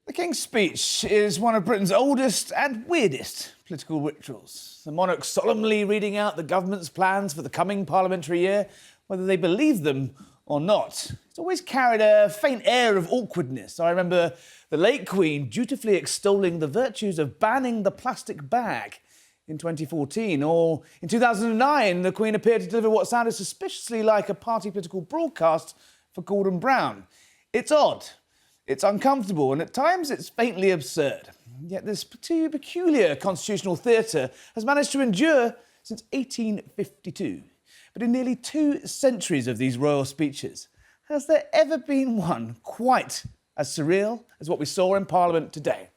The King's Speech is one of Britain's oldest and weirdest political rituals. The monarch solemnly reading out the government's plans for the coming parliamentary year, whether they believe them or not. It's always carried a faint air of awkwardness. I remember the late Queen dutifully extolling the virtues of banning the plastic bag in 2014, or in 2009, the Queen appeared to deliver what sounded suspiciously like a party political broadcast for Gordon Brown. It's odd. It's uncomfortable, and at times it's faintly absurd. Yet this peculiar constitutional theatre has managed to endure since 1852. But in nearly 2 centuries of these royal speeches, has there ever been one quite as surreal as what we saw in Parliament today?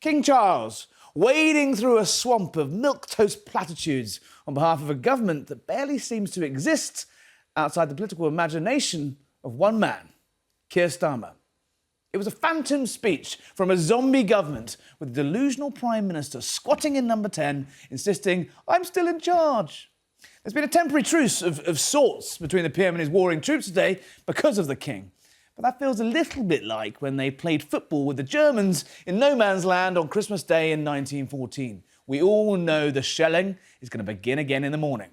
King Charles wading through a swamp of milquetoast platitudes on behalf of a government that barely seems to exist outside the political imagination of one man, Keir Starmer. It was a phantom speech from a zombie government with a delusional Prime Minister squatting in number 10, insisting, "I'm still in charge." There's been a temporary truce of sorts between the PM and his warring troops today because of the King. But that feels a little bit like when they played football with the Germans in no man's land on Christmas Day in 1914. We all know the shelling is going to begin again in the morning.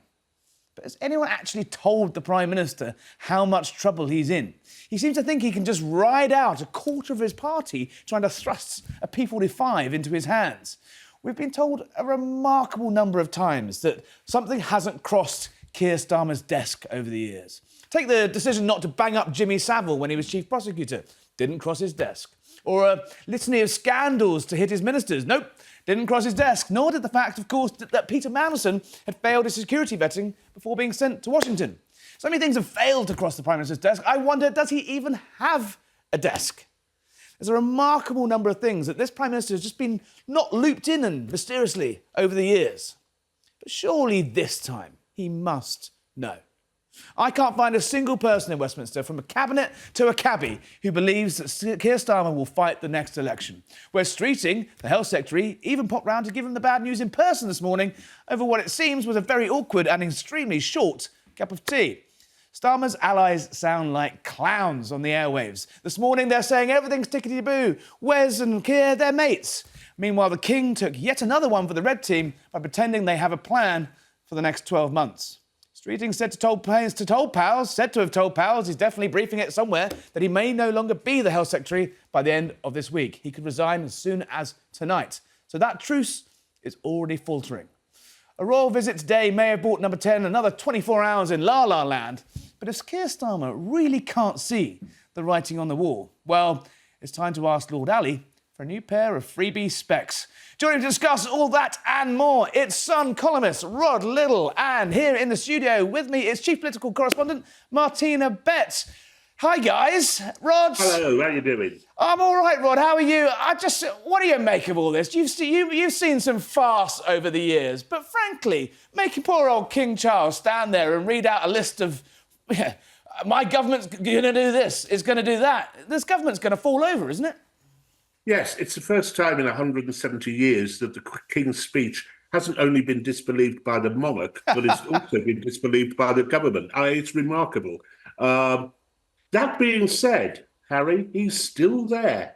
But has anyone actually told the Prime Minister how much trouble he's in? He seems to think he can just ride out a quarter of his party trying to thrust a P45 into his hands. We've been told a remarkable number of times that something hasn't crossed Keir Starmer's desk over the years. Take the decision not to bang up Jimmy Savile when he was Chief Prosecutor. Didn't cross his desk. Or a litany of scandals to hit his ministers. Nope, didn't cross his desk. Nor did the fact, of course, that Peter Mandelson had failed his security vetting before being sent to Washington. So many things have failed to cross the Prime Minister's desk. I wonder, does he even have a desk? There's a remarkable number of things that this Prime Minister has just been not looped in and mysteriously over the years. But surely this time he must know. I can't find a single person in Westminster, from a cabinet to a cabbie, who believes that Keir Starmer will fight the next election. Where Streeting, the Health Secretary, even popped round to give him the bad news in person this morning over what it seems was a very awkward and extremely short cup of tea. Starmer's allies sound like clowns on the airwaves. This morning they're saying everything's tickety-boo. Wes and Keir, they're mates. Meanwhile, the King took yet another one for the Red Team by pretending they have a plan for the next 12 months. Streeting said to have told pals, he's definitely briefing it somewhere, that he may no longer be the Health Secretary by the end of this week. He could resign as soon as tonight. So that truce is already faltering. A royal visit today may have bought number 10 another 24 hours in La La Land. But if Keir Starmer really can't see the writing on the wall, well, it's time to ask Lord Ali for a new pair of freebie specs. Joining to discuss all that and more, it's Sun columnist Rod Liddle. And here in the studio with me is Chief Political Correspondent Martina Bet. Hi, guys. Rod. Hello, how are you doing? I'm all right, Rod. How are you? What do you make of all this? You've seen some farce over the years, but frankly, making poor old King Charles stand there and read out a list of, my government's going to do this, it's going to do that. This government's going to fall over, isn't it? Yes, it's the first time in 170 years that the King's Speech hasn't only been disbelieved by the monarch, but it's also been disbelieved by the government. It's remarkable. That being said, Harry, he's still there.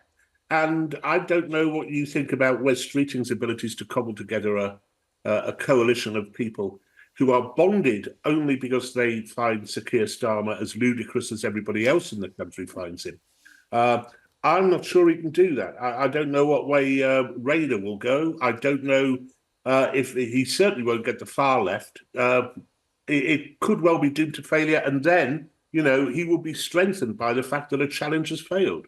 And I don't know what you think about Wes Streeting's abilities to cobble together a coalition of people who are bonded only because they find Sir Keir Starmer as ludicrous as everybody else in the country finds him. I'm not sure he can do that. I don't know what way Raider will go. I don't know if he certainly won't get the far left. It could well be doomed to failure. And then, he will be strengthened by the fact that a challenge has failed.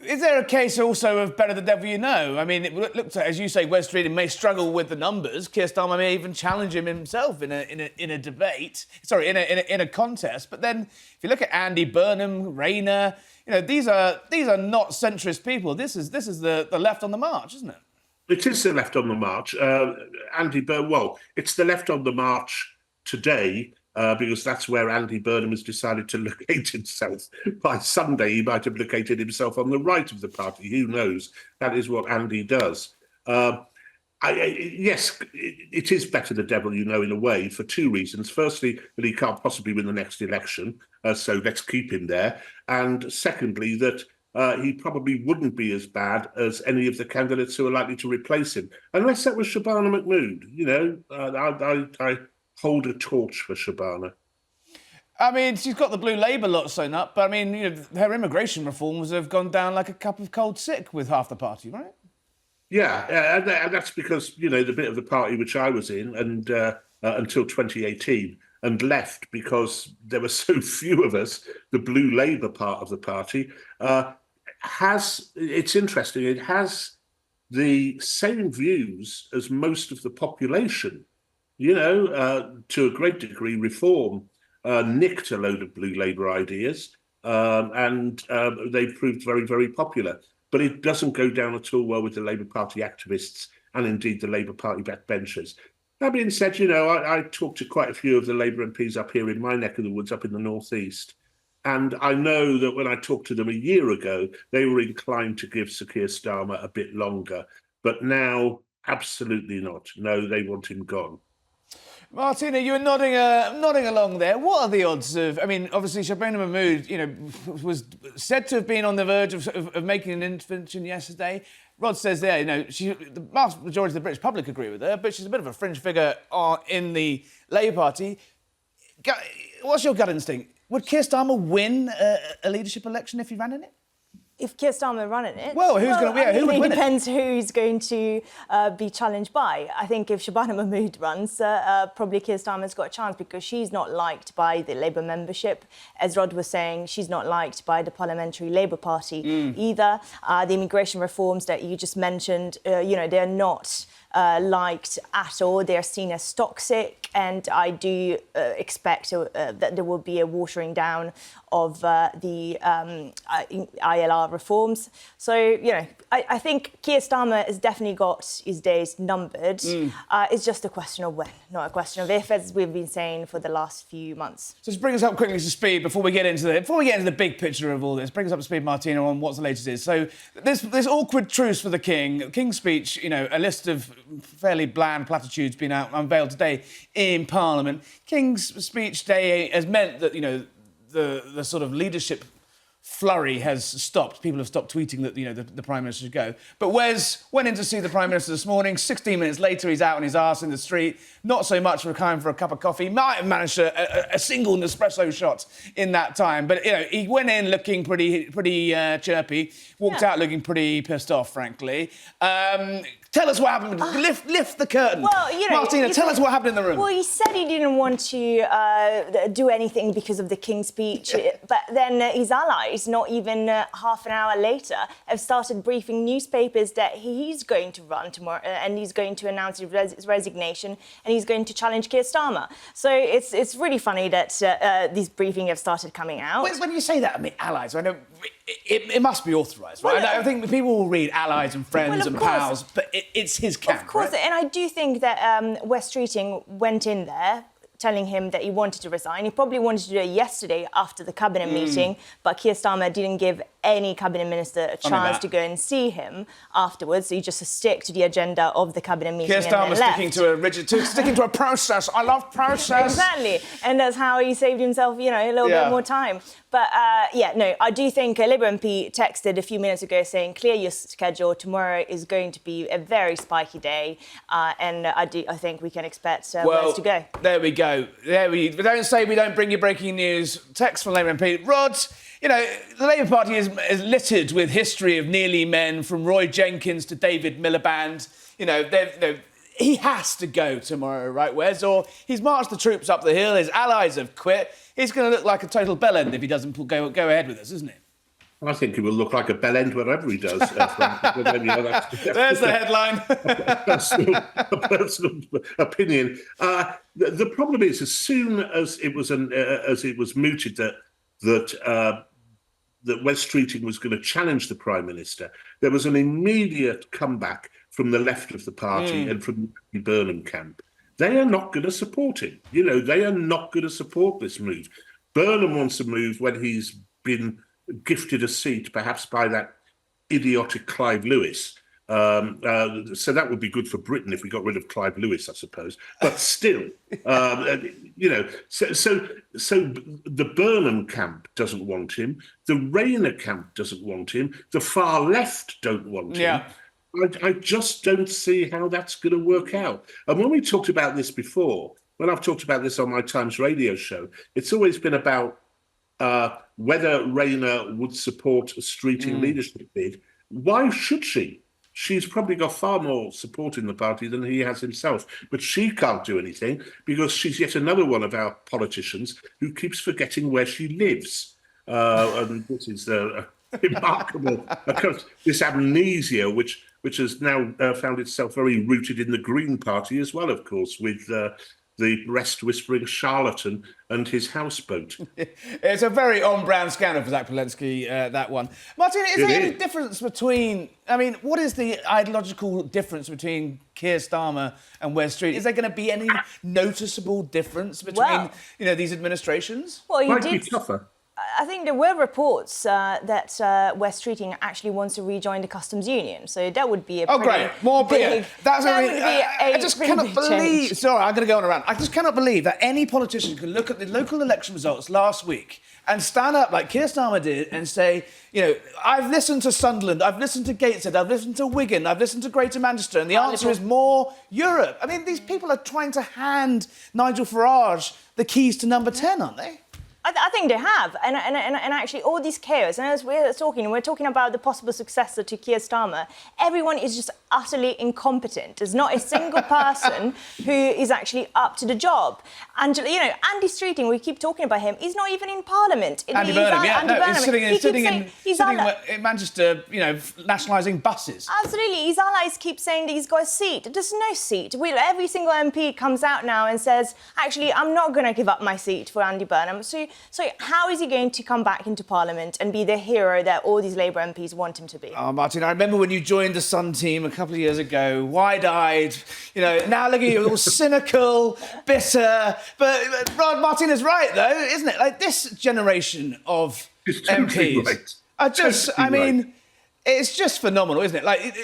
Is there a case also of better the devil you know? I mean, it looks like, as you say, Wes Streeting may struggle with the numbers. Keir Starmer may even challenge him himself in a debate. Sorry, in a contest. But then, if you look at Andy Burnham, Rayner, these are not centrist people. This is the left on the march, isn't it? It is the left on the march. It's the left on the march today. Because that's where Andy Burnham has decided to locate himself. By Sunday, he might have located himself on the right of the party. Who knows? That is what Andy does. Yes, it is better the devil you know in a way for 2 reasons. Firstly, that he can't possibly win the next election, so let's keep him there. And secondly, that he probably wouldn't be as bad as any of the candidates who are likely to replace him, unless that was Shabana Mahmood. I hold a torch for Shabana. I mean, she's got the blue Labour lot sewn up, but I mean, her immigration reforms have gone down like a cup of cold sick with half the party, right? Yeah, and that's because, the bit of the party which I was in and until 2018 and left because there were so few of us, the blue Labour part of the party, it's interesting, it has the same views as most of the population, to a great degree. Reform nicked a load of blue Labour ideas and they proved very, very popular. But it doesn't go down at all well with the Labour Party activists and indeed the Labour Party backbenchers. That being said, I talked to quite a few of the Labour MPs up here in my neck of the woods, up in the northeast. And I know that when I talked to them a year ago, they were inclined to give Sir Keir Starmer a bit longer. But now, absolutely not. No, they want him gone. Martina, you were nodding along there. What are the odds of? I mean, obviously, Shabana Mahmood, was said to have been on the verge of making an intervention yesterday. Rod says there, the vast majority of the British public agree with her, but she's a bit of a fringe figure in the Labour Party. What's your gut instinct? Would Keir Starmer win a leadership election if he ran in it? If Keir Starmer running it, who would win it? It depends who he's going to be challenged by. I think if Shabana Mahmood runs, probably Keir Starmer's got a chance because she's not liked by the Labour membership. As Rod was saying, she's not liked by the Parliamentary Labour Party either. The immigration reforms that you just mentioned, they're not liked at all. They're seen as toxic, and I do expect that there will be a watering down of the ILR reforms. So, I think Keir Starmer has definitely got his days numbered. It's just a question of when, not a question of if, as we've been saying for the last few months. So just bring us up quickly to speed before we get into the big picture of all this. Bring us up to speed, Martina, on what the latest is. So this awkward truce for the King. King's speech, a list of fairly bland platitudes being unveiled today in Parliament. King's speech today has meant that, the sort of leadership flurry has stopped. People have stopped tweeting that, the Prime Minister should go. But Wes went in to see the Prime Minister this morning. 16 minutes later, he's out on his arse in the street. Not so much for time for a cup of coffee. Might have managed a single Nespresso shot in that time. But, he went in looking pretty chirpy, walked out looking pretty pissed off, frankly. Tell us what happened. Lift the curtain. Well, Martina, tell us what happened in the room. Well, he said he didn't want to do anything because of the King's speech, but then his allies, not even half an hour later, have started briefing newspapers that he's going to run tomorrow and he's going to announce his resignation and he's going to challenge Keir Starmer. So it's really funny that these briefings have started coming out. When you say that, I mean allies. I know it must be authorised, right? I think people will read allies and friends and pals, but it's his camp, of course, right? And I do think that Wes Streeting went in there telling him that he wanted to resign. He probably wanted to do it yesterday after the cabinet meeting, but Keir Starmer didn't give any cabinet minister a chance to go and see him afterwards. So he just stick to the agenda of the cabinet meeting. Keir Starmer sticking to a process. I love process. Exactly, and that's how he saved himself, a little bit more time. But I do think a Labour MP texted a few minutes ago saying, clear your schedule. Tomorrow is going to be a very spiky day, and I think we can expect Wes to go. There we go. We don't say we don't bring you breaking news. Text from Labour MP. Rod, the Labour Party is littered with history of nearly men, from Roy Jenkins to David Miliband. He has to go tomorrow, right, Wes? Or he's marched the troops up the hill, his allies have quit. He's going to look like a total bellend if he doesn't go ahead with us, isn't he? I think he will look like a bellend wherever he does. There's the headline. a personal opinion. The problem is, as soon as it was mooted that Wes Streeting was going to challenge the Prime Minister, there was an immediate comeback from the left of the party and from the Burnham camp. They are not going to support him. They are not going to support this move. Burnham wants a move when he's been gifted a seat, perhaps by that idiotic Clive Lewis. So that would be good for Britain if we got rid of Clive Lewis, I suppose. But still, so the Burnham camp doesn't want him. The Rayner camp doesn't want him. The far left don't want him. I just don't see how that's going to work out. And when we talked about this before, when I've talked about this on my Times radio show, it's always been about whether Rayner would support a Streeting leadership bid. Why should she? She's probably got far more support in the party than he has himself. But she can't do anything because she's yet another one of our politicians who keeps forgetting where she lives. And this is remarkable. This amnesia, which has now found itself very rooted in the Green Party as well, of course, with the rest-whispering charlatan and his houseboat. It's a very on-brand scandal for Zach Walensky, that one. Martina, is there any difference between... I mean, what is the ideological difference between Keir Starmer and Wes Street? Is there going to be any noticeable difference between, these administrations? Well, Might be tougher. I think there were reports that West Streeting actually wants to rejoin the customs union, so that would be a pretty great, more big. I just cannot believe. Change. Sorry, I'm going to go on around. I just cannot believe that any politician can look at the local election results last week and stand up like Keir Starmer did and say, I've listened to Sunderland, I've listened to Gateshead, I've listened to Wigan, I've listened to Greater Manchester, and the answer is more Europe. I mean, these people are trying to hand Nigel Farage the keys to number 10, aren't they? I think they have, and actually all this chaos, and as we're talking about the possible successor to Keir Starmer, everyone is just utterly incompetent. There's not a single person who is actually up to the job. And, Andy Streeting, we keep talking about him, he's not even in Parliament. Andy Burnham, he's sitting in Manchester, nationalising buses. Absolutely, his allies keep saying that he's got a seat. There's no seat. Every single MP comes out now and says, actually, I'm not going to give up my seat for Andy Burnham. So how is he going to come back into Parliament and be the hero that all these Labour MPs want him to be? Oh, Martin, I remember when you joined the Sun team a couple of years ago, wide-eyed, now look at you, all cynical, bitter. But Rod, Martin is right, though, isn't it? Like, this generation of MPs are just, it's just phenomenal, isn't it? Like,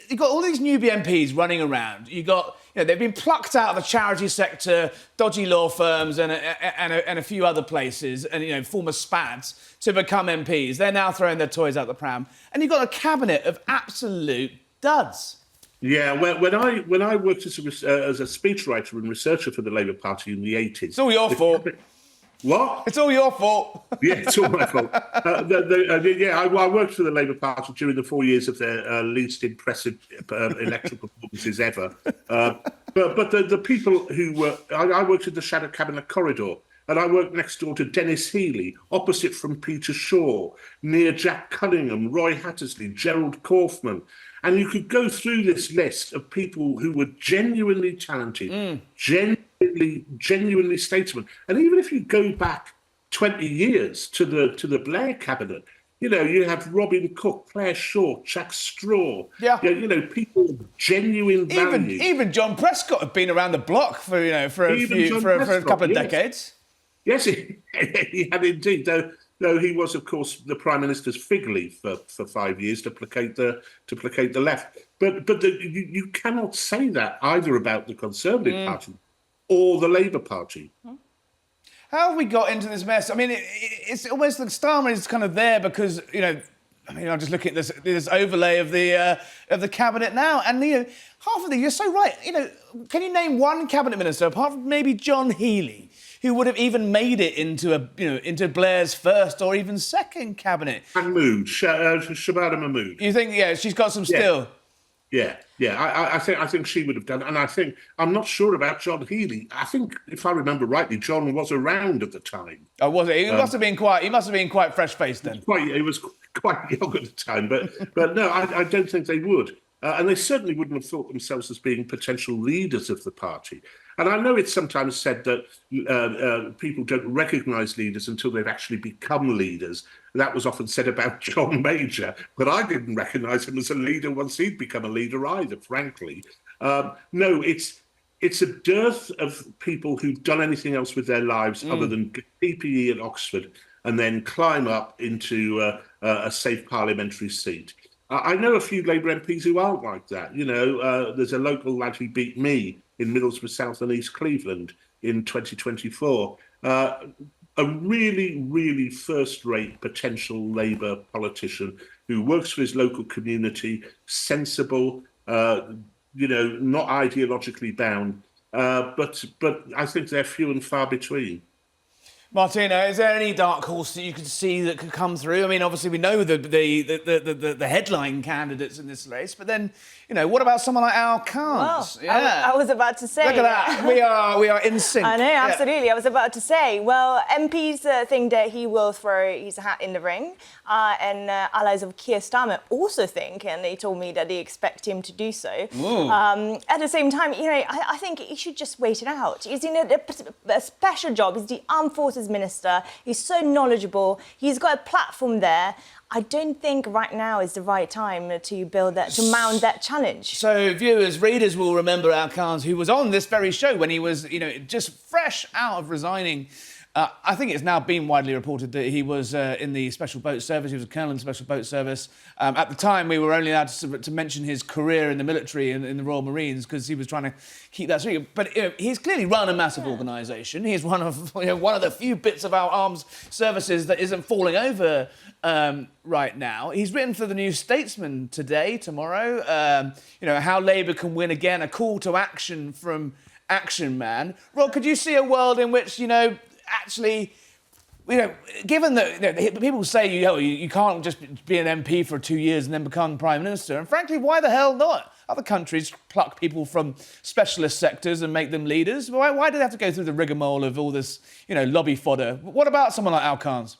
you've got all these newbie MPs running around. You've got... they've been plucked out of the charity sector, dodgy law firms and a few other places, and, former spads to become MPs. They're now throwing their toys out the pram. And you've got a cabinet of absolute duds. Yeah, when I worked as a speechwriter and researcher for the Labour Party in the 80s... It's all your fault. What? It's all your fault. Yeah, it's all my fault. I worked for the Labour Party during the 4 years of their least impressive electoral performances ever. But the people who were... I worked in the Shadow Cabinet corridor, and I worked next door to Dennis Healey, opposite from Peter Shaw, near Jack Cunningham, Roy Hattersley, Gerald Kaufman. And you could go through this list of people who were genuinely talented, genuinely statesmen. And even if you go back 20 years to the Blair cabinet, you have Robin Cook, Claire Shaw, Jack Straw. Yeah. People of genuine value. Even John Prescott had been around the block for a couple of decades. Yes, he had indeed. Though he was, of course, the Prime Minister's fig leaf for 5 years to placate the left. But you cannot say that either about the Conservative Party or the Labour Party. How have we got into this mess? I mean, it's almost like Starmer is kind of there because, I'm just looking at this overlay of the cabinet now, and half of you're so right. Can you name one cabinet minister apart from maybe John Healey who would have even made it into Blair's first or even second cabinet? Mahmood, Shabana Mahmood. You think, she's got some still? Yeah. I think she would have done, and I'm not sure about John Healey. I think, if I remember rightly, John was around at the time. Oh, was he? He must have been quite fresh-faced then. He was quite young at the time, but no, I don't think they would. And they certainly wouldn't have thought themselves as being potential leaders of the party. And I know it's sometimes said that people don't recognise leaders until they've actually become leaders. That was often said about John Major, but I didn't recognise him as a leader once he'd become a leader either, frankly. No, it's a dearth of people who've done anything else with their lives other than PPE at Oxford and then climb up into a safe parliamentary seat. I know a few Labour MPs who aren't like that. There's a local lad who beat me in Middlesbrough South and East Cleveland in 2024. A really, really first-rate potential Labour politician who works for his local community, sensible, not ideologically bound, but I think they're few and far between. Martina, is there any dark horse that you could see that could come through? I mean, obviously we know the headline candidates in this race, but then, what about someone like Al Khan's? Well, I was about to say. Look at that. We are in sync. I know, absolutely. Yeah. I was about to say. Well, MPs think that he will throw his hat in the ring, and allies of Keir Starmer also think, and they told me that they expect him to do so. At the same time, I think he should just wait it out. He's in a special job. He's the Armed Forces Minister. He's so knowledgeable. He's got a platform there. I don't think right now is the right time to mount that challenge. So viewers, readers will remember Al Khan's, who was on this very show when he was, just fresh out of resigning. I think it's now been widely reported that he was in the Special Boat Service. He was a colonel in the Special Boat Service. At the time, we were only allowed to mention his career in the military in the Royal Marines because he was trying to keep that secret. But he's clearly run a massive organisation. He's one of the few bits of our armed services that isn't falling over right now. He's written for the New Statesman tomorrow. How Labour can win again, a call to action from Action Man. Rod, could you see a world in which, actually, given that people say you can't just be an MP for 2 years and then become Prime Minister, and frankly, why the hell not? Other countries pluck people from specialist sectors and make them leaders. Why do they have to go through the rigmarole of all this, lobby fodder? What about someone like Al Khan's?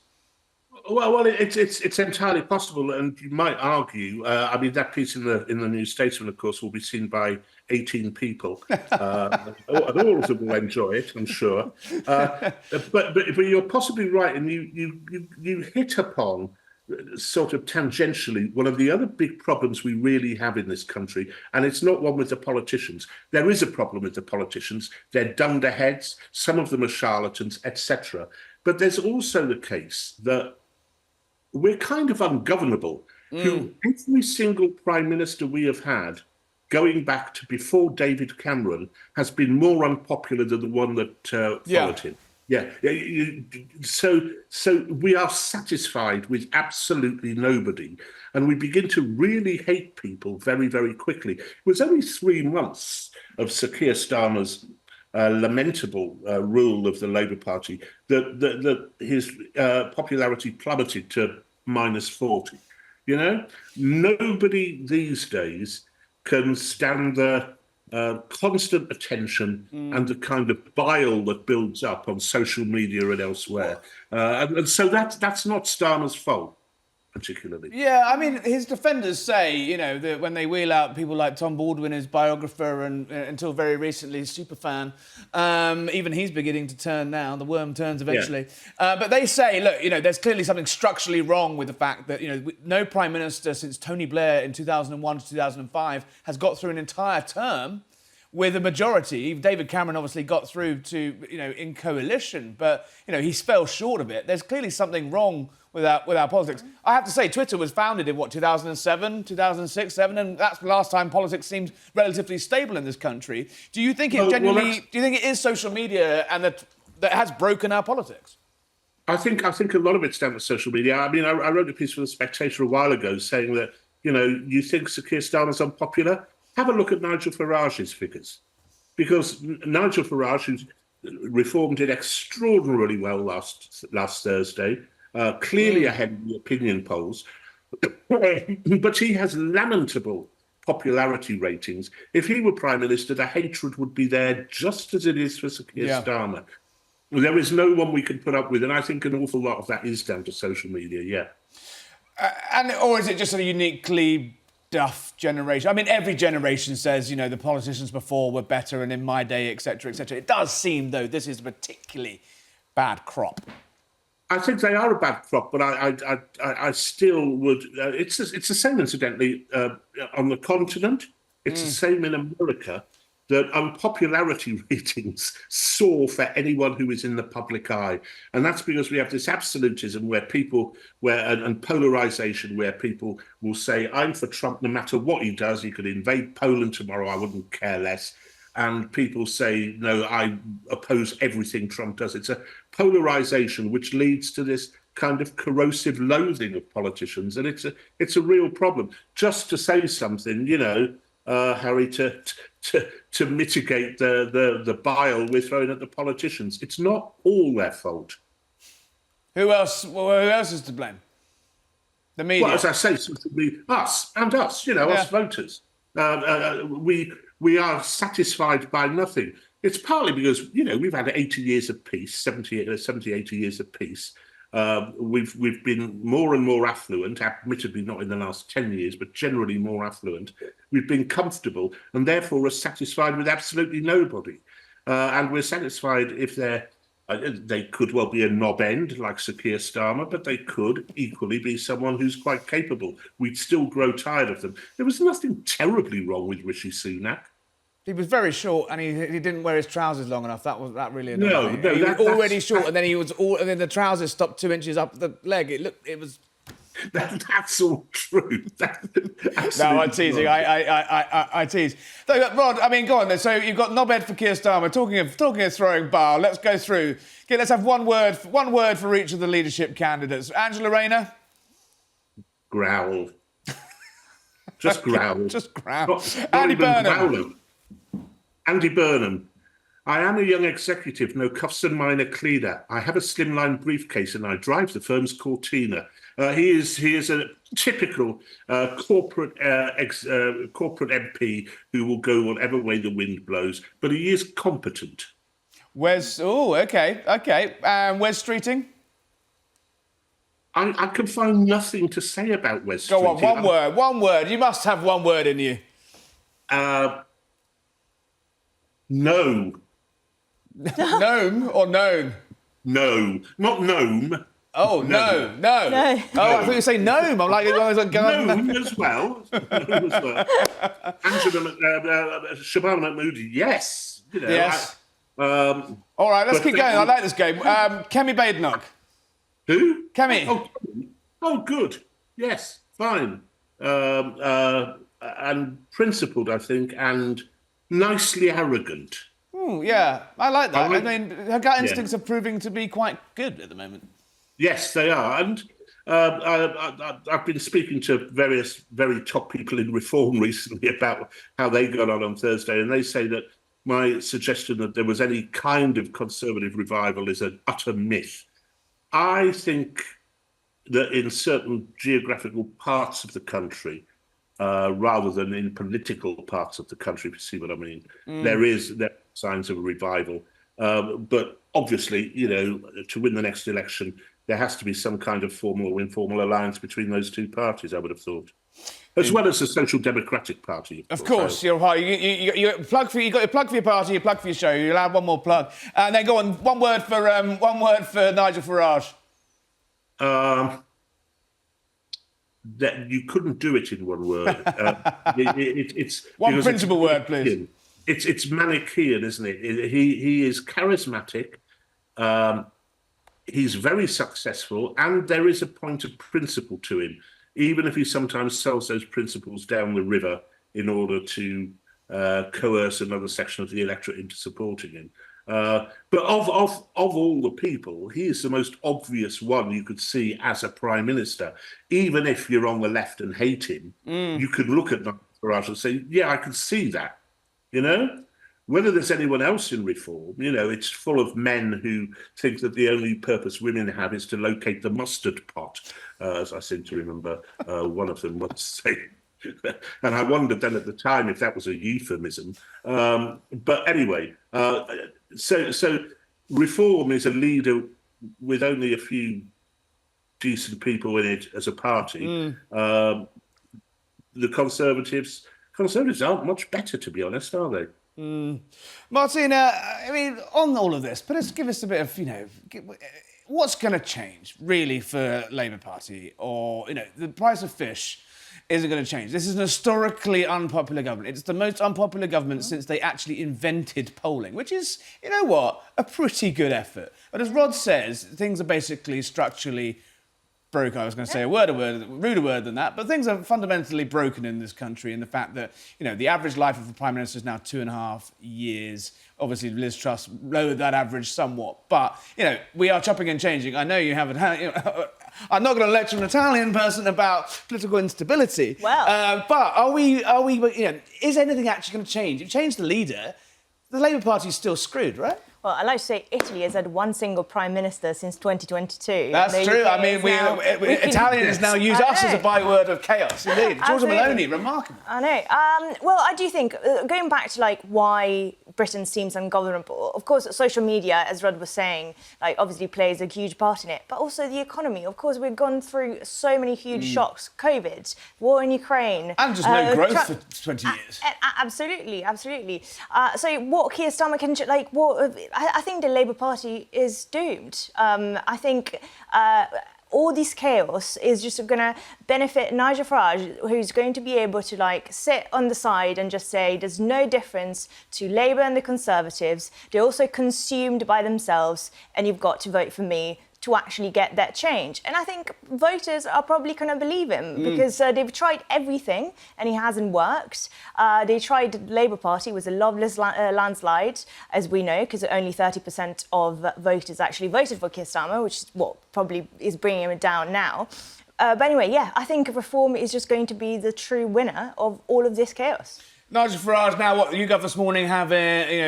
Well, it's entirely possible, and you might argue. That piece in the New Statesman, of course, will be seen by 18 people, and all of them will enjoy it, I'm sure. But you're possibly right, and you hit upon sort of tangentially one of the other big problems we really have in this country, and it's not one with the politicians. There is a problem with the politicians. They're dunderheads. Some of them are charlatans, etc. But there's also the case that we're kind of ungovernable. Every single prime minister we have had, going back to before David Cameron, has been more unpopular than the one that followed him. Yeah. So we are satisfied with absolutely nobody, and we begin to really hate people very, very quickly. It was only 3 months of Sir Keir Starmer's lamentable rule of the Labour Party that his popularity plummeted to -40. Nobody these days can stand the constant attention and the kind of bile that builds up on social media and elsewhere, and so that's not Starmer's fault. Particularly. Yeah, I mean, his defenders say, that when they wheel out people like Tom Baldwin, his biographer, and until very recently, superfan, even he's beginning to turn now. The worm turns eventually. Yeah. But they say, look, there's clearly something structurally wrong with the fact that, no Prime Minister since Tony Blair in 2001 to 2005 has got through an entire term with a majority. David Cameron obviously got through to, in coalition, but, he fell short of it. There's clearly something wrong with our politics. I have to say, Twitter was founded in 2007, 2006, 2007, and that's the last time politics seemed relatively stable in this country. Do you think it do you think it is social media and that has broken our politics? I think a lot of it's down to social media. I mean, I wrote a piece for The Spectator a while ago saying that, you think Sir Keir Starmer's unpopular? Have a look at Nigel Farage's figures. Because Nigel Farage, who's reformed it extraordinarily well last Thursday, clearly ahead of the opinion polls, but he has lamentable popularity ratings. If he were Prime Minister, the hatred would be there just as it is for Sir Keir Starmer. There is no one we can put up with, and I think an awful lot of that is down to social media, or is it just a uniquely duff generation? I mean, every generation says, the politicians before were better, and in my day, etc., etc. It does seem, though, this is a particularly bad crop. I think they are a bad crop, but I still would. It's the same, incidentally, on the continent. It's the same in America. that unpopularity ratings soar for anyone who is in the public eye. And that's because we have this absolutism and polarisation where people will say, I'm for Trump no matter what he does. He could invade Poland tomorrow, I wouldn't care less. And people say, no, I oppose everything Trump does. It's a polarisation which leads to this kind of corrosive loathing of politicians. And it's a real problem. Just to say something, Harry, to mitigate the bile we're throwing at the politicians. It's not all their fault. Who else is to blame? The media. Well, as I say, us, us voters. We are satisfied by nothing. It's partly because, we've had 80 years of peace, 70, 80 years of peace. We've been more and more affluent, admittedly not in the last 10 years, but generally more affluent. We've been comfortable and therefore are satisfied with absolutely nobody. And we're satisfied if they could well be a knob end like Sir Keir Starmer, but they could equally be someone who's quite capable. We'd still grow tired of them. There was nothing terribly wrong with Rishi Sunak. He was very short, and he didn't wear his trousers long enough. That really annoyed me. No, he was already short, and then and then the trousers stopped 2 inches up the leg. It was. That's all true. No, I'm teasing. I tease. So, Rod, go on then. So you've got knobhead for Keir Starmer. Talking of throwing bile, let's go through. Okay, let's have one word for each of the leadership candidates. Angela Rayner. Growl. Just growl. Just growl. Not Andy even Burnham. growling. Andy Burnham. I am a young executive, no cuffs and minor cleaner. I have a slimline briefcase and I drive the firm's Cortina. He is a typical corporate MP who will go whatever way the wind blows, but he is competent. Okay. Wes Streeting? I can find nothing to say about Wes Go Streeting. on, one word. You must have one word in you. No. Gnome or known? No, not gnome. Oh, no. Oh, I thought you were saying gnome. I'm like, gnome as well. Angela Shabana Moody, yes. Yes. All right, let's keep going. I like this game. Kemi Badenoch. Who? Kemi. Oh, good. Yes, fine. And principled, I think, and nicely arrogant. Yeah, I like that. Her gut instincts are proving to be quite good at the moment. Yes, they are. And I've been speaking to various very top people in reform recently about how they got on Thursday, and they say that my suggestion that there was any kind of conservative revival is an utter myth. I think that in certain geographical parts of the country, rather than in political parts of the country, if you see what I mean, there are signs of a revival. But obviously, to win the next election, there has to be some kind of formal or informal alliance between those two parties, I would have thought. As well as the Social Democratic Party. Of course, you're right. You got your plug for your party, you plug for your show. You'll have one more plug, and then go on. One word for Nigel Farage. That you couldn't do it in one word. It's one principal word, please. It's Manichaean, isn't it? He is charismatic. He's very successful, and there is a point of principle to him, even if he sometimes sells those principles down the river in order to coerce another section of the electorate into supporting him. But of all the people, he is the most obvious one you could see as a prime minister. Even if you're on the left and hate him, you could look at Nigel Farage and say, yeah, I can see that. Whether there's anyone else in reform, it's full of men who think that the only purpose women have is to locate the mustard pot, as I seem to remember one of them once saying. And I wondered then at the time if that was a euphemism. But anyway, so reform is a leader with only a few decent people in it as a party. The Conservatives aren't much better, to be honest, are they? Martina, on all of this, give us a bit of, what's going to change really for Labour Party, or the price of fish. isn't going to change. This is an historically unpopular government. It's the most unpopular government since they actually invented polling, which is, you know what, a pretty good effort. But as Rod says, things are basically structurally broken. I was going to say a ruder word than that, but things are fundamentally broken in this country in the fact that, you know, the average life of a Prime Minister is now 2.5 years. Obviously, Liz Truss lowered that average somewhat, but, you know, we are chopping and changing. I know you haven't had, you know, I'm not going to lecture an Italian person about political instability. Well. But are we, you know, is anything actually going to change? You've changed the leader. The Labour Party's still screwed, right? Well, I like to say Italy has had one single prime minister since 2022. That's true. I mean, Italians now use us as a byword of chaos. Indeed, Giorgia Meloni, remarkable. I know. Well, I do think going back to like why Britain seems ungovernable. Of course, social media, as Rod was saying, like obviously plays a huge part in it. But also the economy. Of course, we've gone through so many huge shocks: COVID, war in Ukraine, and just no growth for 20 years. Absolutely. So what Keir Starmer can like what. I think the Labour Party is doomed. I think all this chaos is just going to benefit Nigel Farage, who's going to be able to like sit on the side and just say there's no difference to Labour and the Conservatives. They're also consumed by themselves, and you've got to vote for me to actually get that change. And I think voters are probably going to believe him because they've tried everything and it hasn't worked. They tried the Labour Party, was a loveless landslide, as we know, because only 30% of voters actually voted for Keir Starmer, which is what probably is bringing him down now. But anyway, yeah, I think reform is just going to be the true winner of all of this chaos. Nigel Farage, now what you got this morning have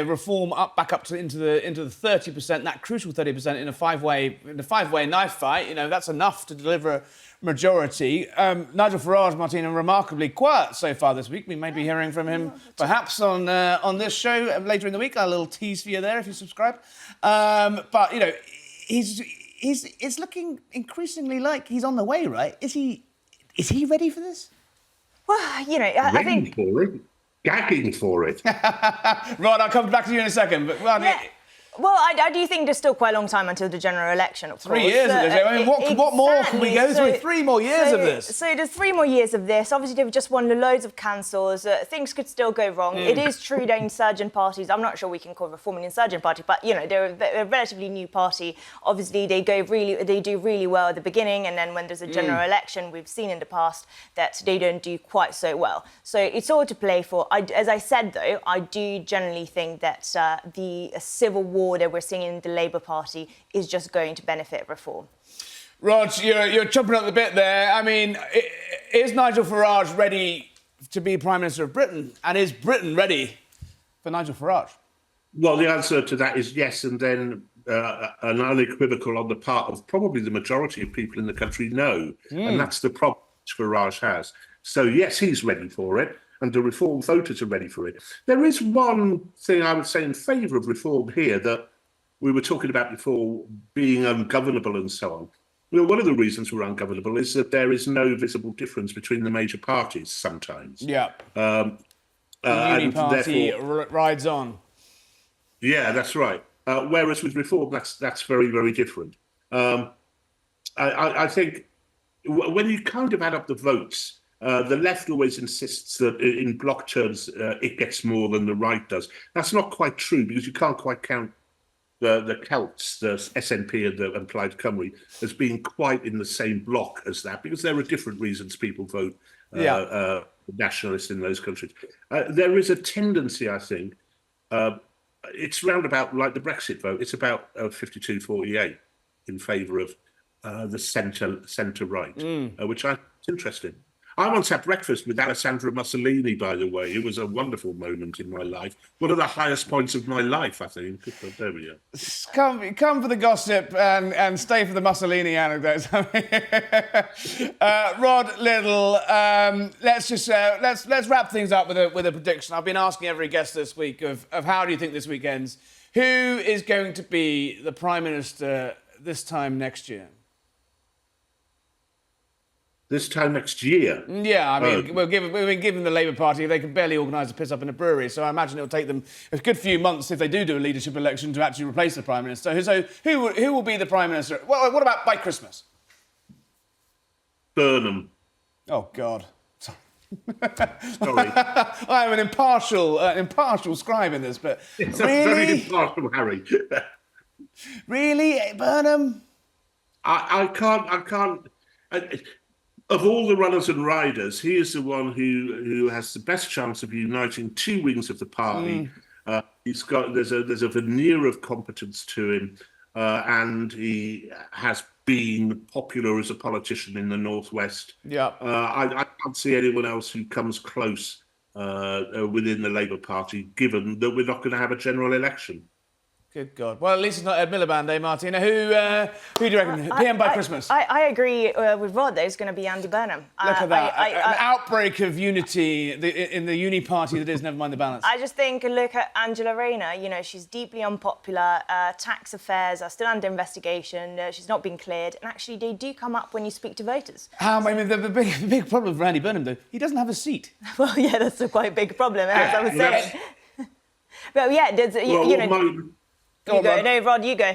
reform back up to into the 30%, that crucial 30% in a five-way knife fight. You know, that's enough to deliver a majority. Nigel Farage, Martina, remarkably quiet so far this week. We may be hearing from him perhaps on this show later in the week. A little tease for you there if you subscribe. But you know, it's looking increasingly like he's on the way, right? Is he ready for this? Well, you know, I think. For it. Gagging for it. Rod, I'll come back to you in a second. But well, I do think there's still quite a long time until the general election, of course. 3 years of this. I mean, what more can we go through? 3 more years of this. So there's 3 more years of this. Obviously, they've just won loads of councils. Things could still go wrong. It is true they're insurgent parties. I'm not sure we can call Reform an insurgent party, but, you know, they're a relatively new party. Obviously, they do really well at the beginning, and then when there's a general election, we've seen in the past that they don't do quite so well. So it's all to play for. As I said, though, I do generally think that the civil war that we're seeing in the Labour Party is just going to benefit reform. Rod, you're chopping up the bit there. I mean, is Nigel Farage ready to be Prime Minister of Britain? And is Britain ready for Nigel Farage? Well, the answer to that is yes, and then an unequivocal on the part of probably the majority of people in the country no. And that's the problem Farage has. So yes, he's ready for it, and the Reform voters are ready for it. There is one thing I would say in favour of reform here that we were talking about before, being ungovernable and so on. Well, one of the reasons we're ungovernable is that there is no visible difference between the major parties sometimes. Yeah. The Uni Party rides on. Yeah, that's right. Whereas with reform, that's very, very different. I think when you kind of add up the votes, the left always insists that in block terms it gets more than the right does. That's not quite true because you can't quite count the Celts, the SNP and Plaid Cymru as being quite in the same block as that because there are different reasons people vote nationalist in those countries. There is a tendency, I think, it's round about like the Brexit vote. It's about 52-48 in favour of the centre right, which I think is interesting. I once had breakfast with Alessandra Mussolini, by the way. It was a wonderful moment in my life. One of the highest points of my life, I think. There we go. Come for the gossip and stay for the Mussolini anecdotes. Rod Liddle, let's wrap things up with a prediction. I've been asking every guest this week of how do you think this week ends? Who is going to be the Prime Minister this time next year? This time next year? Yeah, I mean, we've been giving the Labour Party, they can barely organise a piss-up in a brewery, so I imagine it'll take them a good few months if they do a leadership election to actually replace the Prime Minister. So who will be the Prime Minister? Well, what about by Christmas? Burnham. Oh, God. Sorry. I'm an impartial scribe in this, but It's a very really, impartial Harry. really, Burnham? I can't. Of all the runners and riders, he is the one who has the best chance of uniting two wings of the party. There's a veneer of competence to him, and he has been popular as a politician in the Northwest. Yeah. I can't see anyone else who comes close within the Labour Party, given that we're not going to have a general election. Good God. Well, at least it's not Ed Miliband, eh, Martina? Who do you reckon? PM by Christmas? I agree with Rod. There's going to be Andy Burnham. Look at that. An outbreak of unity in the uni party that is Never Mind the Ballots. I just think, look at Angela Rayner. You know, she's deeply unpopular. Tax affairs are still under investigation. She's not been cleared. And actually, they do come up when you speak to voters. I mean, the big problem for Andy Burnham, though, he doesn't have a seat. Well, yeah, that's a quite big problem, as I was saying. But yeah, there's, you know... You go. No, Rod, you go.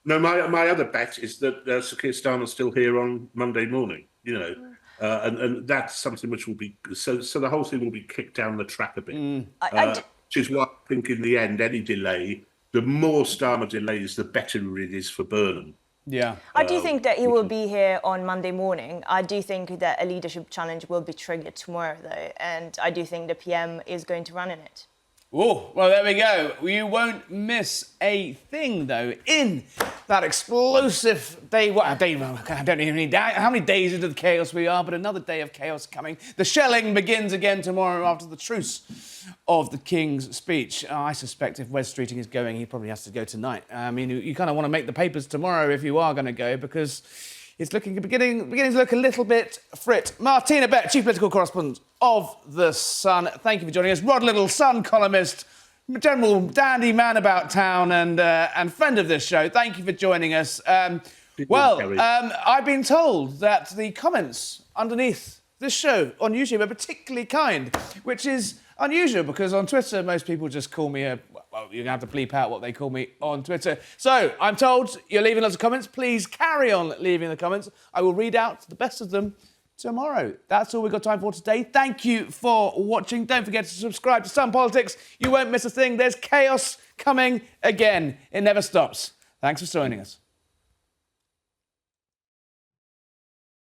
No, my other bet is that Sir Keir Starmer's still here on Monday morning, you know, and that's something which will be... So the whole thing will be kicked down the track a bit. Which is why I think in the end, any delay, the more Starmer delays, the better it is for Burnham. Yeah. I do think that he will be here on Monday morning. I do think that a leadership challenge will be triggered tomorrow, though, and I do think the PM is going to run in it. Oh, well, there we go. You won't miss a thing, though, in that explosive day. Well, I don't even need how many days into the chaos we are, but another day of chaos coming. The shelling begins again tomorrow after the truce of the King's speech. I suspect if Wes Streeting is going, he probably has to go tonight. I mean, you kind of want to make the papers tomorrow if you are going to go, because it's beginning to look a little bit frit. Martina Bet, Chief Political Correspondent of The Sun. Thank you for joining us. Rod Liddle, Sun columnist, general dandy man about town and friend of this show. Thank you for joining us. I've been told that the comments underneath this show on YouTube are particularly kind, which is unusual because on Twitter, most people just call me well, you're going to have to bleep out what they call me on Twitter. So, I'm told you're leaving lots of comments. Please carry on leaving the comments. I will read out the best of them tomorrow. That's all we've got time for today. Thank you for watching. Don't forget to subscribe to Sun Politics. You won't miss a thing. There's chaos coming again. It never stops. Thanks for joining us.